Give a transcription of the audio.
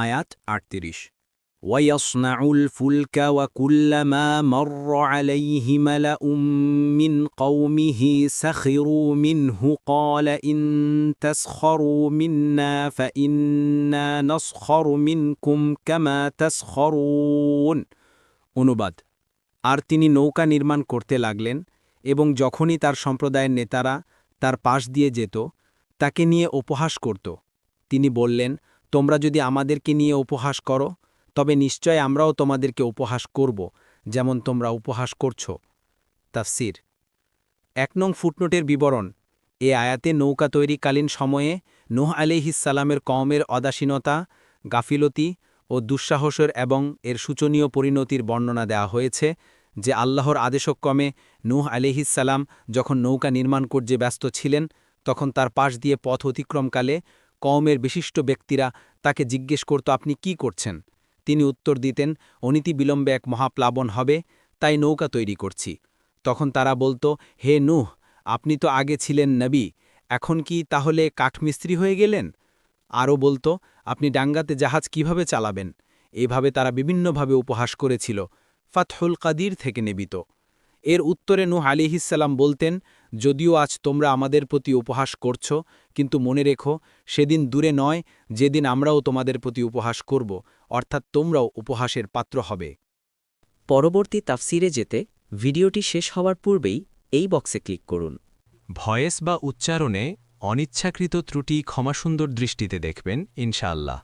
আয়াত ৩৮ وَيَصْنَعُ الْفُلْكَ وَكُلَّمَا مَرَّ عَلَيْهِ مَلَأٌ مِّنْ قَوْمِهِ سَخِرُوا مِنْهُ قَالَ إِن تَسْخَرُوا مِنَّا فَإِنَّا نَسْخَرُ مِنْكُمْ كَمَا تَسْخَرُونَ। অনুবাদ, আর তিনি নৌকা নির্মাণ করতে লাগলেন এবং যখনই তার সম্প্রদায়ের নেতারা তার পাশ দিয়ে যেত তাকে নিয়ে উপহাস করত, তিনি বললেন, তোমরা যদি আমাদেরকে নিয়ে উপহাস করো তবে নিশ্চয় আমরাও তোমাদেরকে উপহাস করব যেমন তোমরা উপহাস করছ। তাফসির। ১ নং ফুটনোটের বিবরণ। এ আয়াতে নৌকা তৈরিকালীন সময়ে নূহ আলাইহিসসালামের কওমের অদাসীনতা, গাফিলতি ও দুঃসাহসের এবং এর শোচনীয় পরিণতির বর্ণনা দেওয়া হয়েছে যে আল্লাহর আদেশক্রমে নূহ আলাইহিসসালাম যখন নৌকা নির্মাণ কার্যে ব্যস্ত ছিলেন তখন তার পাশ দিয়ে পথ অতিক্রমকালে কওমের বিশিষ্ট ব্যক্তিরা তাকে জিজ্ঞেস করত, আপনি কি করছেন? তিনি উত্তর দিতেন, অনীতি বিলম্বে এক মহাপ্লাবন হবে, তাই নৌকা তৈরি করছি। তখন তারা বলত, হে নূহ, আপনি তো আগে ছিলেন নবী, এখন কি তাহলে কাঠমিস্ত্রি হয়ে গেলেন? আরও বলত, আপনি ডাঙ্গাতে জাহাজ কিভাবে চালাবেন? এভাবে তারা বিভিন্নভাবে উপহাস করেছিল। ফাতহুল কাদির থেকে নেবিত। এর উত্তরে নূহ আলাইহিসসালাম বলতেন, যদিও আজ তোমরা আমাদের প্রতি উপহাস করছ, কিন্তু মনে রেখো সেদিন দূরে নয় যেদিন আমরাও তোমাদের প্রতি উপহাস করব, অর্থাৎ তোমরাও উপহাসের পাত্র হবে। পরবর্তী তাফসিরে যেতে ভিডিওটি শেষ হওয়ার পূর্বেই এই বক্সে ক্লিক করুন। ভয়েস বা উচ্চারণে অনিচ্ছাকৃত ত্রুটি ক্ষমাসুন্দর দৃষ্টিতে দেখবেন ইনশাআল্লাহ।